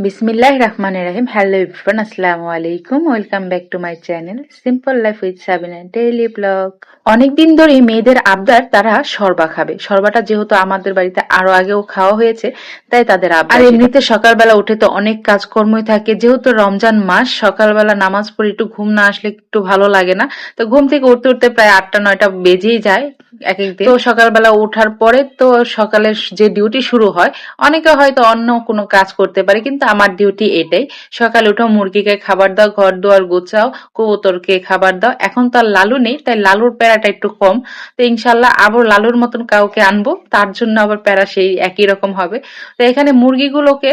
বিসমিল্লাহির রহমানির রহিম। Hello everyone, আসসালামু আলাইকুম। Welcome back to my channel simple life with Sabina daily blog. অনেকদিন ধরে মেয়েদের আবদার তারা শরবা খাবে। শরবাটা যেহেতু আমাদের বাড়িতে আরো আগেও খাওয়া হয়েছে, তাই তাদের আবদার। আর এমনিতে সকালবেলা উঠে তো অনেক কাজকর্মই থাকে, যেহেতু রমজান মাস সকালবেলা নামাজ পড়ে একটু ঘুম না আসলে একটু ভালো লাগে না। তো ঘুম থেকে উঠতে উঠতে প্রায় 8টা 9টা বেজেই যায় এক এক দিন। তো সকালবেলা ওঠার পরে তো সকালের যে ডিউটি শুরু হয়, অনেকে হয়তো অন্য কোনো কাজ করতে পারে, কিন্তু আমার ডিউটি এটাই। সকালে উঠো, মুরগিকে খাবার দাও, ঘর দুয়ার গোছাও, কবুতরকে খাবার দাও। এখন তো আর লালু নেই, তাই লালুর প্যারাটা একটু কম। তো ইনশাল্লাহ আবার লালুর মতন কাউকে আনবো, তার জন্য আবার প্যারা সেই একই রকম হবে। তো এখানে মুরগিগুলোকে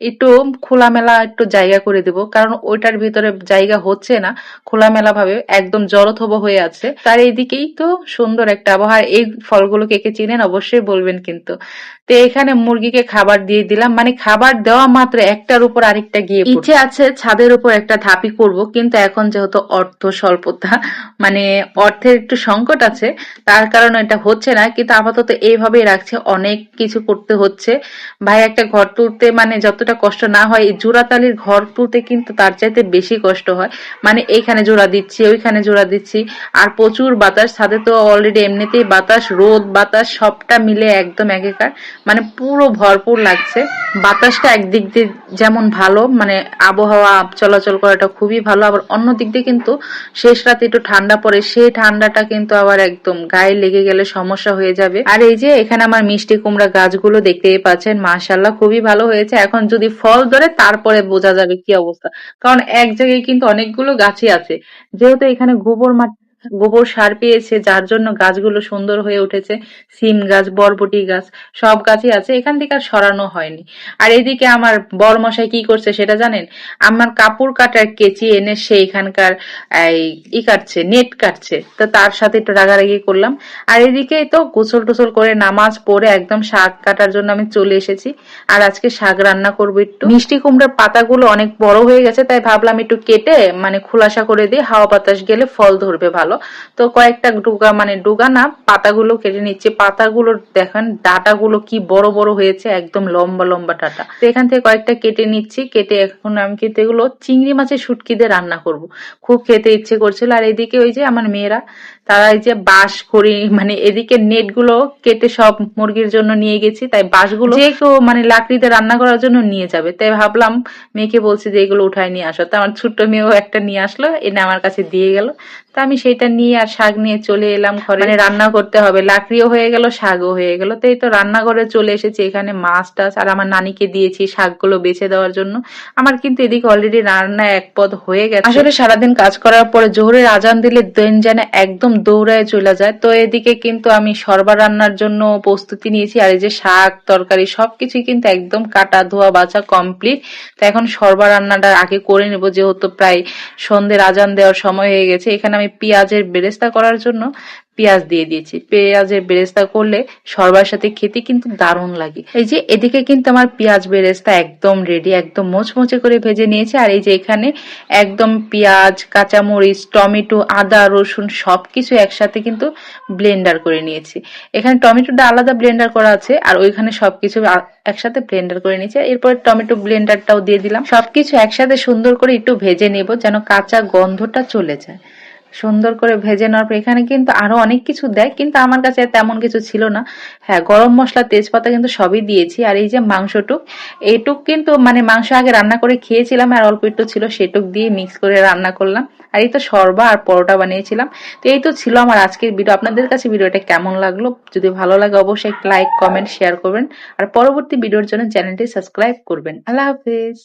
একটু খোলামেলা একটু জায়গা করে দেব, কারণ ওইটার ভিতরে জায়গা হচ্ছে না। খোলামেলা ভাবে একদম জড়থব হয়ে আছে। তার এইদিকেই তো সুন্দর একটা আবহাওয়া। এই ফলগুলো কে কে চিনেন অবশ্যই বলবেন কিন্তু। তো এখানে মুরগিকে খাবার দিয়ে দিলাম, মানে খাবার দেওয়া মাত্র একটার উপর আরেকটা গিয়ে পড়ছে। ইচ্ছে আছে ছাদের উপর একটা ধাপি করব, কিন্তু এখন যেহেতু অর্থ স্বল্পতা, মানে অর্থের একটু সংকট আছে, তার কারণে এটা হচ্ছে না। কিন্তু আপাতত এইভাবেই রাখছে, অনেক কিছু করতে হচ্ছে। ভাই একটা ঘর তুলতে মানে যতটা কষ্ট না হয়, এই জোড়াতালির ঘর তুলতে কিন্তু তার চাইতে বেশি কষ্ট হয়। মানে এইখানে জোড়া দিচ্ছি, ওইখানে জোড়া দিচ্ছি, আর প্রচুর বাতাস। ছাদে তো অলরেডি এমনিতেই বাতাস, রোদ বাতাস সবটা মিলে একদম একাকার, মানে পুরো ভরপুর লাগছে। বাতাসটা একদিক দিয়ে যেমন ভালো, মানে আবহাওয়া চলাচল করাটা খুবই ভালো, আবার অন্য দিক দিয়ে কিন্তু শেষ রাতে একটু ঠান্ডা পড়ে, সেই ঠান্ডাটা কিন্তু আবার একদম গায়ে লেগে গেলে সমস্যা হয়ে যাবে। আর এই যে এখানে আমার মিষ্টি কুমড়া গাছগুলো দেখতেই পাচ্ছেন, মাশাআল্লাহ খুবই ভালো হয়েছে। এখন যদি ফল ধরে তারপরে বোঝা যাবে কি অবস্থা, কারণ এক জায়গায় কিন্তু অনেকগুলো গাছই আছে। যেহেতু এখানে গোবর সার পেয়েছে, যার জন্য গাছগুলো সুন্দর হয়ে উঠেছে। সিম গাছ, বরবটি গাছ, সব গাছই আছে, এখান থেকে আর সরানো হয়নি। আর এদিকে আমার বরমশাই কি করছে সেটা জানেন? আমার কাপড় কাটার কেচি এনে সে এখানকার কাটছে, নেট কাটছে। তো তার সাথে একটু রাগারাগি করলাম। আর এদিকে তো গোসল টোসল করে নামাজ পড়ে একদম শাক কাটার জন্য আমি চলে এসেছি। আর আজকে শাক রান্না করবো। একটু মিষ্টি কুমড়ার পাতাগুলো অনেক বড় হয়ে গেছে, তাই ভাবলাম একটু কেটে মানে খোলাসা করে দিই, হাওয়া বাতাস গেলে ফল ধরবে ভালো। তো কয়েকটা ডুগা, মানে ডুগা না, পাতাগুলো কেটে নিচ্ছে। পাতাগুলো দেখেন, ডাটাগুলো কি বড় বড় হয়েছে, একদম লম্বা লম্বা ডাটা। তো এখান থেকে কয়েকটা কেটে নিচ্ছি। কেটে এখন আমি কিন্তু এগুলো চিংড়ি মাছের শুটকি দিয়ে রান্না করব। খুব খেতে ইচ্ছে করছিল। আর এদিকে ওই যে আমার মেয়েরা, তারা এই যে বাঁশ খড়ি, মানে এদিকে নেট গুলো কেটে সব মুরগির জন্য নিয়ে গেছি, তাই বাঁশগুলো যে কেউ মানে লাকড়িতে রান্না করার জন্য নিয়ে যাবে। তাই ভাবলাম মেয়েকে বলছি যে এগুলো উঠায় নিয়ে আসো। তো আমার ছোট্ট মেয়েও একটা নিয়ে আসলো, এনে আমার কাছে দিয়ে গেল। তো আমি সেটা নিয়ে আর শাক নিয়ে চলে এলাম ঘরে। মানে রান্না করতে হবে, লাকড়িও হয়ে গেল, শাকও হয়ে গেল। তো এই তো রান্নাঘরে চলে এসেছি। এখানে মাছ টাছ আর আমার নানিকে দিয়েছি শাকগুলো বেছে দেওয়ার জন্য। আমার কিন্তু এদিকে অলরেডি রান্না এক পদ হয়ে গেছে। আসলে সারাদিন কাজ করার পরে জোহরের আজান দিলে দিন যেন একদম দৌড়ায় চলে যায়। তো এদিকে কিন্তু আমি শরবা রান্নার জন্য প্রস্তুতি নিয়েছি। আর এই যে শাক তরকারি সবকিছুই কিন্তু একদম কাটা ধোয়া বাছা কমপ্লিট। তো এখন শরবা রান্নাটা আগে করে নেবো, যেহেতু প্রায় সন্ধ্যের আজান দেওয়ার সময় হয়ে গেছে। এখানে আমি পেঁয়াজের বেরেস্তা করার জন্য পেঁয়াজ দিয়ে দিয়েছি। পেঁয়াজের বেরেস্তা করলে শরবার সাথে খেতে কিন্তু দারুণ লাগে। এই যে এদিকে কিন্তু আমার পেঁয়াজ বেরেস্তা একদম রেডি, একদম মোচমোচে করে ভেজে নিয়েছি। আর এই যে এখানে একদম পেঁয়াজ, কাঁচামরিচ, টমেটো, আদা, রসুন সবকিছু একসাথে কিন্তু ব্লেন্ডার করে নিয়েছি। এখানে টমেটোটা আলাদা ব্লেন্ডার করা আছে, আর ওইখানে সবকিছু একসাথে ব্লেন্ডার করে নিয়েছি। এরপরে টমেটো ব্লেন্ডারটাও দিয়ে দিলাম। সবকিছু একসাথে সুন্দর করে একটু ভেজে নেব, যেন কাঁচা গন্ধটা চলে যায়। সুন্দর করে ভেজে নেওয়ার পর এখানে কিন্তু আরো অনেক কিছু দেয়, কিন্তু আমার কাছে তেমন কিছু ছিল না। হ্যাঁ, গরম মশলা, তেজপাতা কিন্তু সবই দিয়েছি। আর এই যে মাংসটুক, এইটুক কিন্তু মানে মাংস আগে রান্না করে খেয়েছিলাম, আর অল্প একটু ছিল, সেটুক দিয়ে মিক্স করে রান্না করলাম। আর এই তো শরবা আর পরোটা বানিয়েছিলাম। তো এই তো ছিল আমার আজকের ভিডিও। আপনাদের কাছে ভিডিওটা কেমন লাগলো? যদি ভালো লাগে অবশ্যই একটা লাইক, কমেন্ট, শেয়ার করবেন। আর পরবর্তী ভিডিওর জন্য চ্যানেলটি সাবস্ক্রাইব করবেন। আল্লাহ হাফেজ।